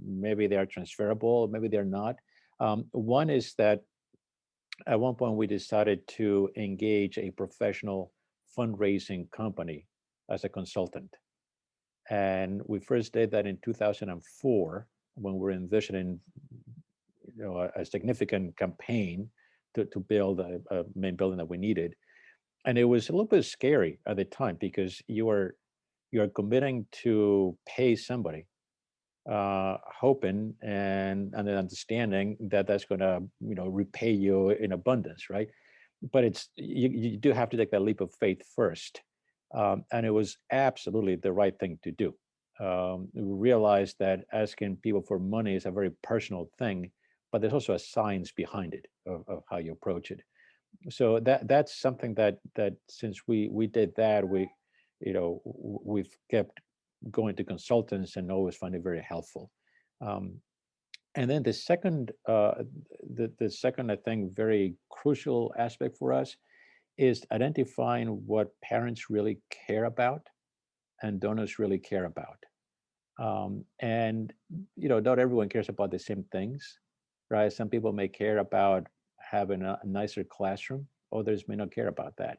maybe they are transferable, maybe they're not. One is that at one point we decided to engage a professional fundraising company as a consultant. And we first did that in 2004, when we were envisioning a significant campaign to build a main building that we needed. And it was a little bit scary at the time, because you are committing to pay somebody, hoping and then understanding that that's going to repay you in abundance, right? But you do have to take that leap of faith first, and it was absolutely the right thing to do. We realized that asking people for money is a very personal thing, but there's also a science behind it of how you approach it. So that's something that since we did that, we've kept going to consultants and always find it very helpful. And then the second, I think, very crucial aspect for us is identifying what parents really care about and donors really care about. And not everyone cares about the same things, right? Some people may care about having a nicer classroom, others may not care about that.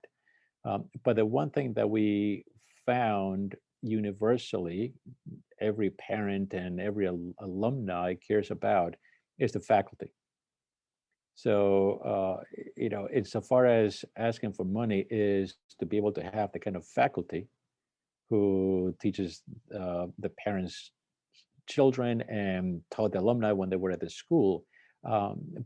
But the one thing that we found universally, every parent and every alumni cares about, is the faculty. So, insofar as asking for money is to be able to have the kind of faculty who teaches the parents' children and taught the alumni when they were at the school,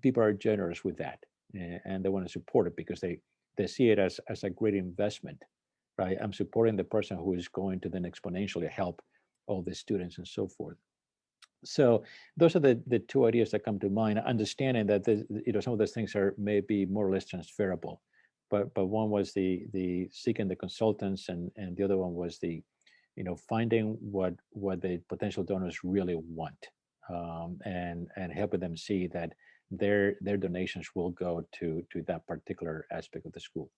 people are generous with that, and they want to support it because they see it as a great investment, right? I'm supporting the person who is going to then exponentially help all the students and so forth. So those are the two ideas that come to mind, understanding that some of those things are maybe more or less transferable. But one was the seeking the consultants, and the other one was the finding what the potential donors really want, and helping them see that their donations will go to that particular aspect of the school.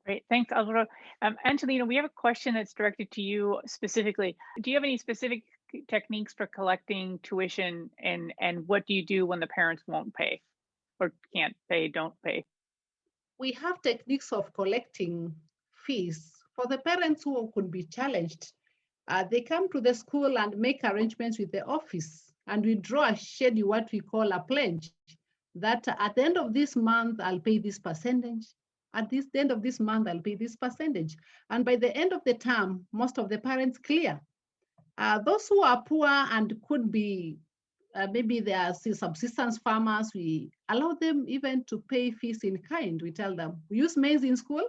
Great, thanks, Alvaro. Angelina, we have a question that's directed to you specifically. Do you have any specific techniques for collecting tuition, and what do you do when the parents won't pay or can't pay, don't pay? We have techniques of collecting fees for the parents who could be challenged. They come to the school and make arrangements with the office, and we draw a schedule, what we call a pledge, that at the end of this month, I'll pay this percentage. At the end of this month, I'll pay this percentage. And by the end of the term, most of the parents clear. Those who are poor and could be, maybe they are subsistence farmers, we allow them even to pay fees in kind. We tell them, we use maize in school,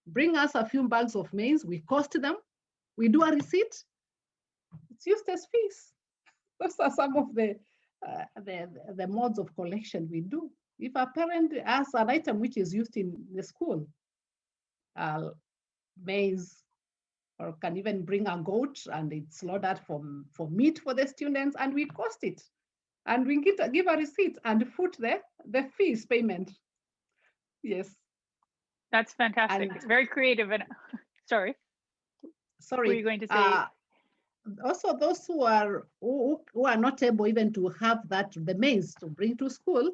bring us a few bags of maize, we cost them, we do a receipt, it's used as fees. Those are some of the modes of collection we do. If a parent has an item which is used in the school, maize, or can even bring a goat and it's slaughtered for meat for the students, and we cost it. And we give a receipt and foot the fees payment. Yes. That's fantastic. And very creative. And sorry, sorry. were you going to say? Also, those who are not able even to have the means to bring to school,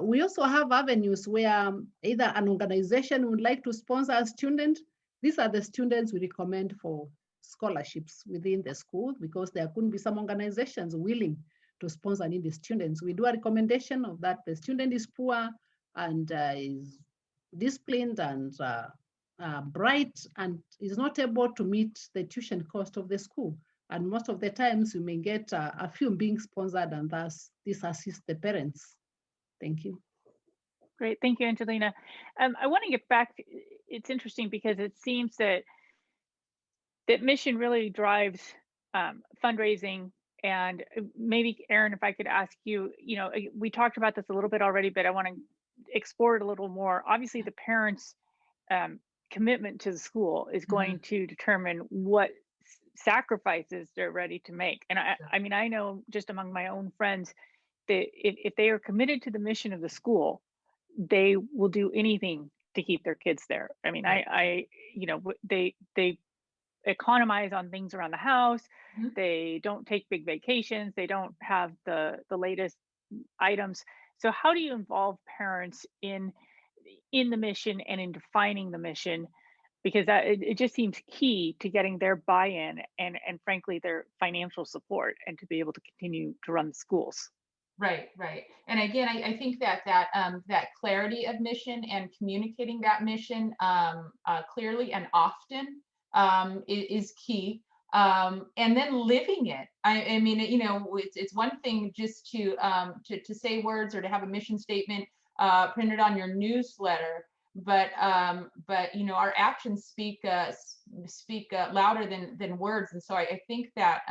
we also have avenues where either an organization would like to sponsor a student. These are the students we recommend for scholarships within the school, because there couldn't be some organizations willing to sponsor needy students. We do a recommendation of that the student is poor and is disciplined and bright and is not able to meet the tuition cost of the school. And most of the times you may get a few being sponsored, and thus this assists the parents. Thank you. Great, thank you, Angelina. I want to get back, it's interesting because it seems that mission really drives fundraising. And maybe, Erin, if I could ask you, we talked about this a little bit already, but I want to explore it a little more. Obviously, the parents' commitment to the school is going to determine what sacrifices they're ready to make. And I mean, I know just among my own friends that if they are committed to the mission of the school, they will do anything to keep their kids there. I mean, they economize on things around the house. They don't take big vacations. They don't have the latest items. So how do you involve parents in the mission and in defining the mission? Because it just seems key to getting their buy-in and frankly their financial support, and to be able to continue to run the schools. Right. And again, I think that clarity of mission and communicating that mission clearly and often is key. And then living it. I mean, it's one thing just to say words or to have a mission statement printed on your newsletter, but our actions speak louder than words. And so I think that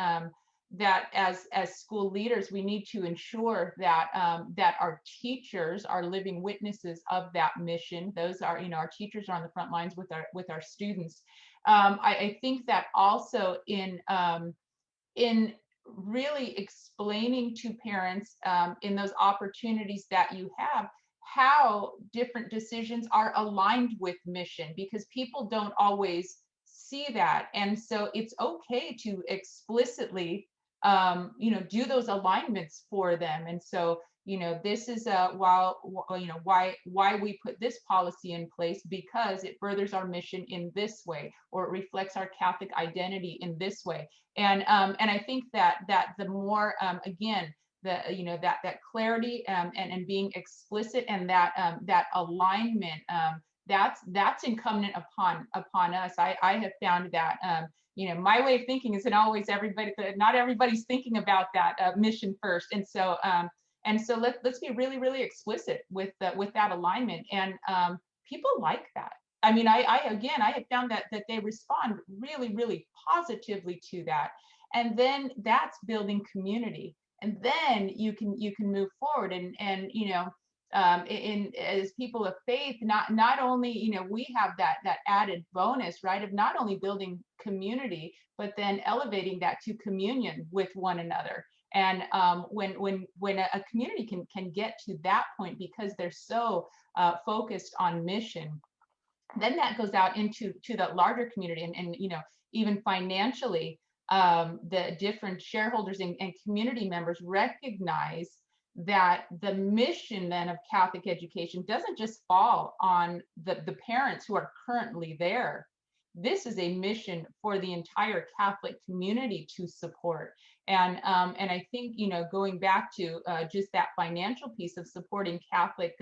that as school leaders, we need to ensure that that our teachers are living witnesses of that mission. Those are, our teachers are on the front lines with our students. I think that also in really explaining to parents in those opportunities that you have, how different decisions are aligned with mission, because people don't always see that. And so it's okay to explicitly do those alignments for them. And so, this is why we put this policy in place, because it furthers our mission in this way, or it reflects our Catholic identity in this way. And I think that the more again, that clarity and being explicit, and that alignment, that's incumbent upon us. I have found that my way of thinking isn't always not everybody's thinking about that mission first. And so let's be really, really explicit with that alignment. And people like that. I mean, I have found that they respond really, really positively to that. And then that's building community. And then you can move forward and as people of faith, not only we have that added bonus, right, of not only building community, but then elevating that to communion with one another. And when a community can get to that point because they're so focused on mission, then that goes out into the larger community, and even financially, the different shareholders and community members recognize that the mission then of Catholic education doesn't just fall on the parents who are currently there. This is a mission for the entire Catholic community to support. And I think, going back to just that financial piece of supporting Catholic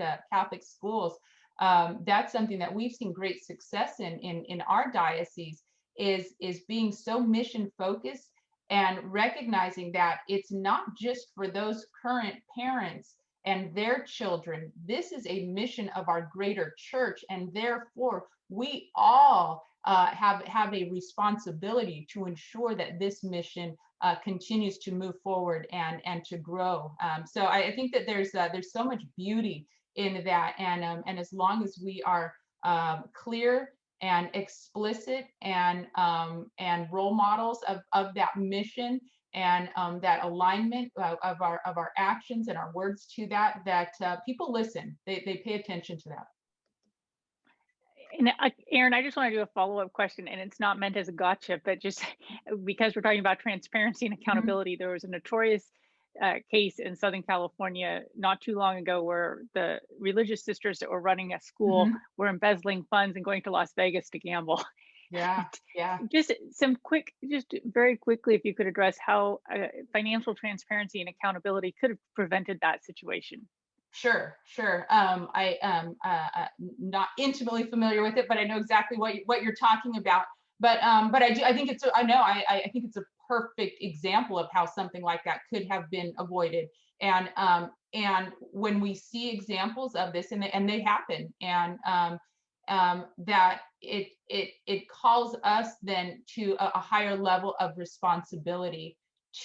schools, that's something that we've seen great success in our diocese, is being so mission focused and recognizing that it's not just for those current parents and their children. This is a mission of our greater church, and therefore we all have a responsibility to ensure that this mission continues to move forward and to grow. So I think that there's so much beauty in that, and as long as we are clear and explicit and role models of that mission and that alignment of our actions and our words to that people listen. They pay attention to that. And Erin, I just want to do a follow-up question, and it's not meant as a gotcha, but just because we're talking about transparency and accountability, there was a notorious case in Southern California not too long ago where the religious sisters that were running a school were embezzling funds and going to Las Vegas to gamble. Yeah. Just very quickly, if you could address how financial transparency and accountability could have prevented that situation. Sure. I am not intimately familiar with it, but I know exactly what you're talking about. But I think it's a perfect example of how something like that could have been avoided. And when we see examples of this, and they happen, and that it calls us then to a higher level of responsibility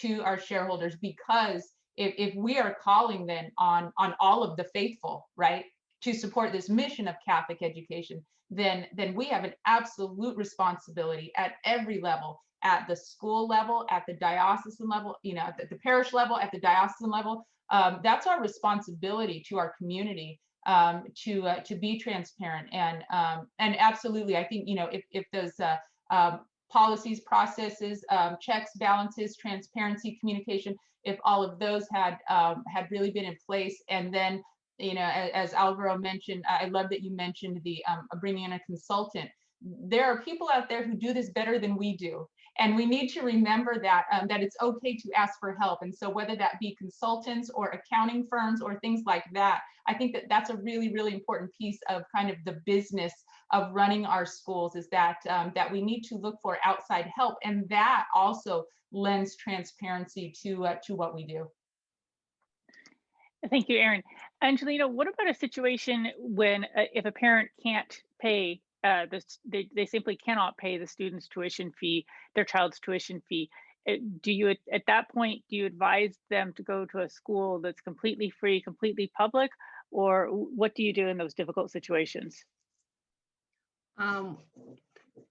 to our shareholders, because if we are calling then on all of the faithful, right, to support this mission of Catholic education, then we have an absolute responsibility at every level, at the school level, at the diocesan level, at the parish level, at the diocesan level. That's our responsibility to our community, to be transparent and absolutely. I think if those policies, processes, checks, balances, transparency, communication, if all of those had really been in place, and then as Alvaro mentioned, I love that you mentioned the bringing in a consultant. There are people out there who do this better than we do, and we need to remember that that it's okay to ask for help. And so whether that be consultants or accounting firms or things like that, I think that that's a really, really important piece of kind of the business of running our schools, is that that we need to look for outside help, and that also lends transparency to what we do. Thank you, Erin. Angelina, what about a situation when if a parent can't pay they simply cannot pay the student's tuition fee, their child's tuition fee? Do you, at that point, do you advise them to go to a school that's completely free, completely public, or what do you do in those difficult situations?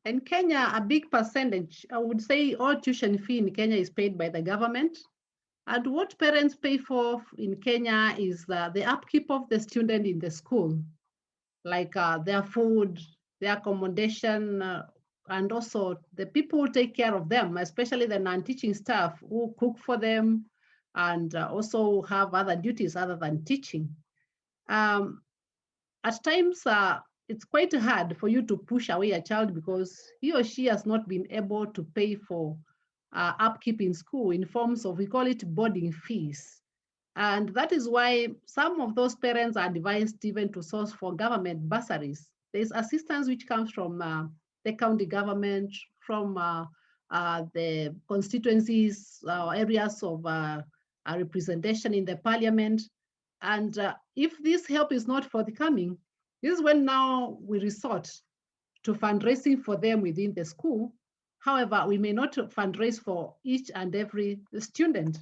In Kenya, a big percentage, I would say all tuition fee in Kenya is paid by the government. And what parents pay for in Kenya is the upkeep of the student in the school, like their food, their accommodation, and also the people who take care of them, especially the non-teaching staff who cook for them and also have other duties other than teaching. At times, it's quite hard for you to push away a child because he or she has not been able to pay for upkeep in school in forms of, we call it boarding fees. And that is why some of those parents are advised even to source for government bursaries. There's assistance which comes from the county government, from the constituencies, areas of representation in the parliament. And if this help is not forthcoming, this is when now we resort to fundraising for them within the school. However, we may not fundraise for each and every student.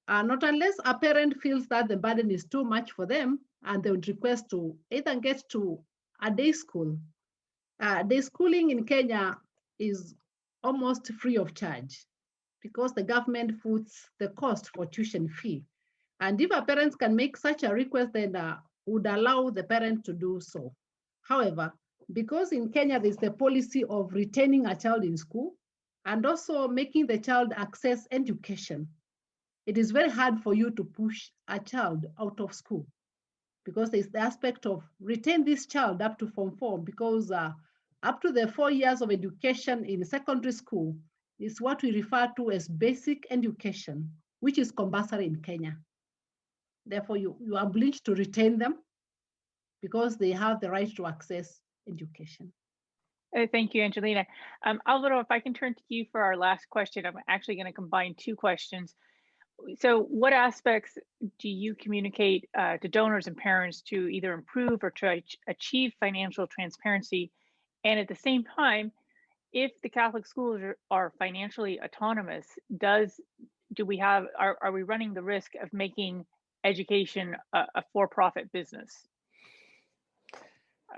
Not unless a parent feels that the burden is too much for them and they would request to either get to a day school. Day schooling in Kenya is almost free of charge because the government puts the cost for tuition fee. And if a parent can make such a request, then would allow the parent to do so. However, because in Kenya, there's the policy of retaining a child in school and also making the child access education, it is very hard for you to push a child out of school because there's the aspect of retain this child up to Form 4, because up to the 4 years of education in secondary school is what we refer to as basic education, which is compulsory in Kenya. Therefore, you are obliged to retain them because they have the right to access education. Thank you, Angelina. Alvaro, if I can turn to you for our last question, I'm actually going to combine two questions. So what aspects do you communicate to donors and parents to either improve or to achieve financial transparency? And at the same time, if the Catholic schools are financially autonomous, are we running the risk of making education a for-profit business?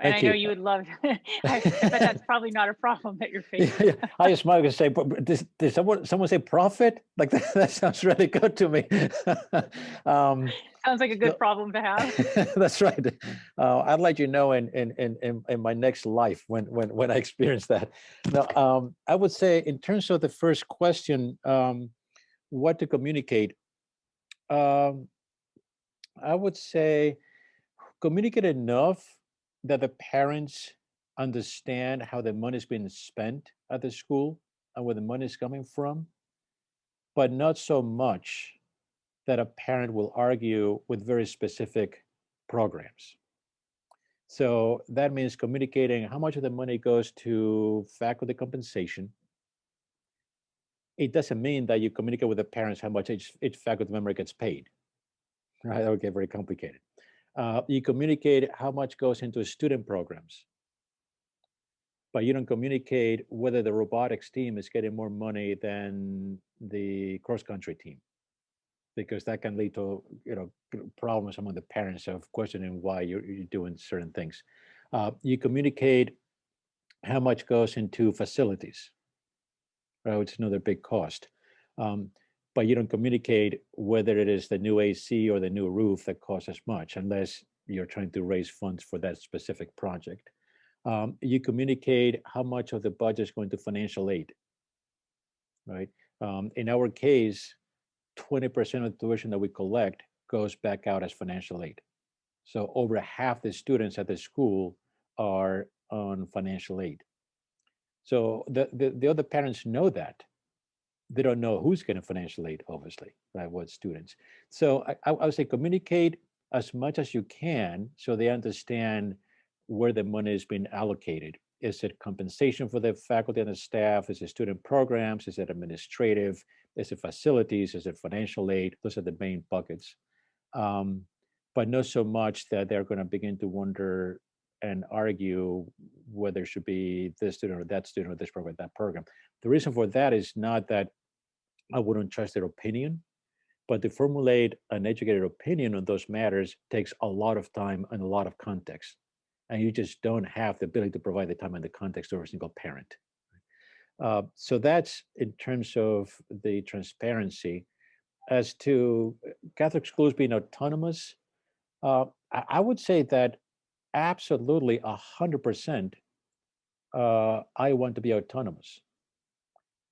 And Thank I know you. you would love, I bet that's probably not a problem that you're Yeah, facing. yeah. I just smile and say, did someone say profit? Like that sounds really good to me. Sounds like a good So- problem to have. That's right. I'd let you know in my next life when I experience that. Now, I would say in terms of the first question, what to communicate. Um, I would say communicate enough that the parents understand how the money is being spent at the school and where the money is coming from, but not so much that a parent will argue with very specific programs. So that means communicating how much of the money goes to faculty compensation. It doesn't mean that you communicate with the parents how much each faculty member gets paid, right? That would get very complicated. You communicate how much goes into student programs, but you don't communicate whether the robotics team is getting more money than the cross-country team, because that can lead to problems among the parents of questioning why you're doing certain things. You communicate how much goes into facilities, right, which is another big cost. But you don't communicate whether it is the new AC or the new roof that costs as much, unless you're trying to raise funds for that specific project. You communicate how much of the budget is going to financial aid, right? In our case, 20% of the tuition that we collect goes back out as financial aid. So over half the students at the school are on financial aid. So the other parents know that. They don't know who's getting financial aid, obviously, right? What students. So I would say communicate as much as you can so they understand where the money is being allocated. Is it compensation for the faculty and the staff? Is it student programs? Is it administrative? Is it facilities? Is it financial aid? Those are the main buckets. But not so much that they're going to begin to wonder and argue whether it should be this student or that student or this program, that program. The reason for that is not that I wouldn't trust their opinion, but to formulate an educated opinion on those matters takes a lot of time and a lot of context. And you just don't have the ability to provide the time and the context to every single parent. So that's in terms of the transparency. As to Catholic schools being autonomous, I would say that absolutely 100% I want to be autonomous.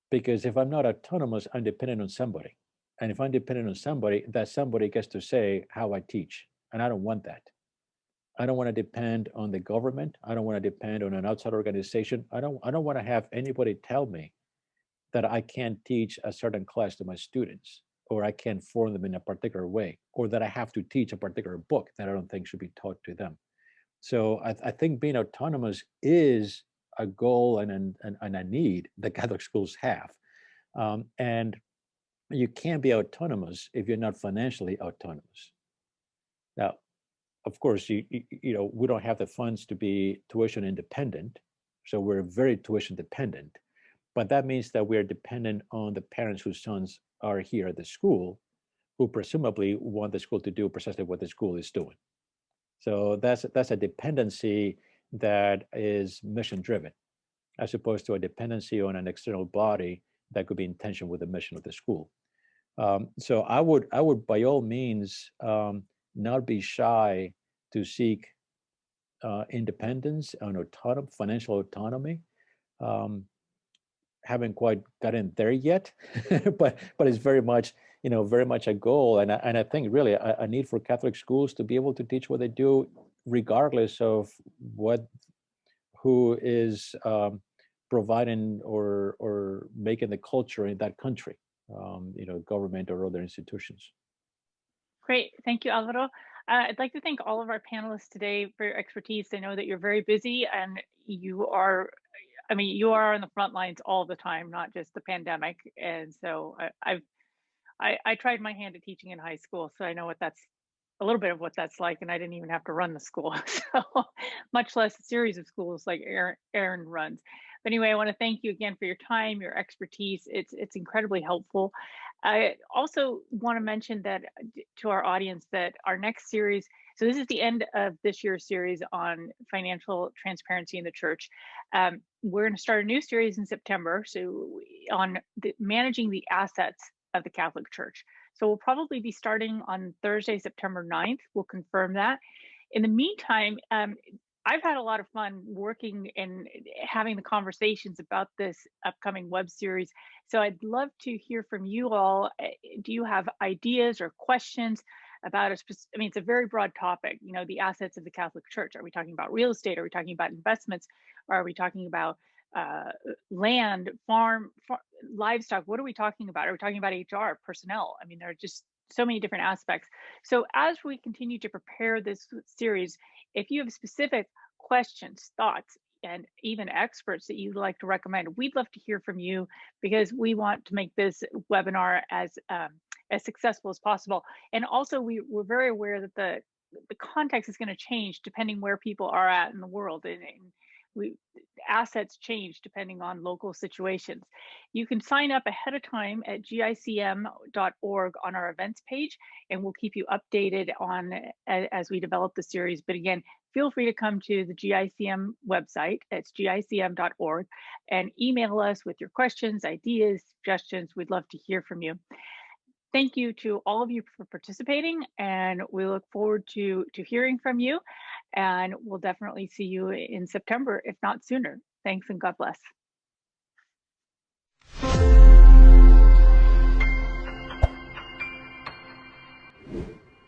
Because if I'm not autonomous, I'm dependent on somebody. And if I'm dependent on somebody, that somebody gets to say how I teach. And I don't want that. I don't want to depend on the government. I don't want to depend on an outside organization. I don't want to have anybody tell me that I can't teach a certain class to my students, or I can't form them in a particular way, or that I have to teach a particular book that I don't think should be taught to them. So I think being autonomous is a goal and a need that Catholic schools have. And you can't be autonomous if you're not financially autonomous. Now, of course, we don't have the funds to be tuition independent, so we're very tuition dependent. But that means that we're dependent on the parents whose sons are here at the school, who presumably want the school to do precisely what the school is doing. So that's a dependency that is mission driven, as opposed to a dependency on an external body that could be in tension with the mission of the school. So I would by all means not be shy to seek independence and financial autonomy. Haven't quite gotten there yet, but it's very much a goal, and I think really a need for Catholic schools to be able to teach what they do, regardless of who is providing or making the culture in that country, government or other institutions. Great, thank you, Alvaro. I'd like to thank all of our panelists today for your expertise. I know that you're very busy and you are on the front lines all the time, not just the pandemic. And so I tried my hand at teaching in high school, so I know a little bit of what that's like, and I didn't even have to run the school, so much less a series of schools like Erin runs. But anyway, I want to thank you again for your time, your expertise. It's incredibly helpful. I also want to mention that to our audience that our next series, so this is the end of this year's series on financial transparency in the church. We're going to start a new series in September, so on managing the assets of the Catholic Church. So we'll probably be starting on Thursday, September 9th. We'll confirm that. In the meantime, I've had a lot of fun working and having the conversations about this upcoming web series. So I'd love to hear from you all. Do you have ideas or questions about I mean, it's a very broad topic, you know, the assets of the Catholic Church. Are we talking about real estate? Are we talking about investments? Or are we talking about land, farm, livestock? What are we talking about? Are we talking about HR, personnel? I mean, there are just so many different aspects. So as we continue to prepare this series, if you have specific questions, thoughts, and even experts that you'd like to recommend, we'd love to hear from you, because we want to make this webinar as successful as possible. And also we're very aware that the context is going to change depending where people are at in the world, and assets change depending on local situations. You can sign up ahead of time at gicm.org on our events page, and we'll keep you updated on as we develop the series. But again, feel free to come to the GICM website. It's gicm.org, and email us with your questions, ideas, suggestions. We'd love to hear from you. Thank you to all of you for participating, and we look forward to hearing from you, and we'll definitely see you in September, if not sooner. Thanks, and God bless.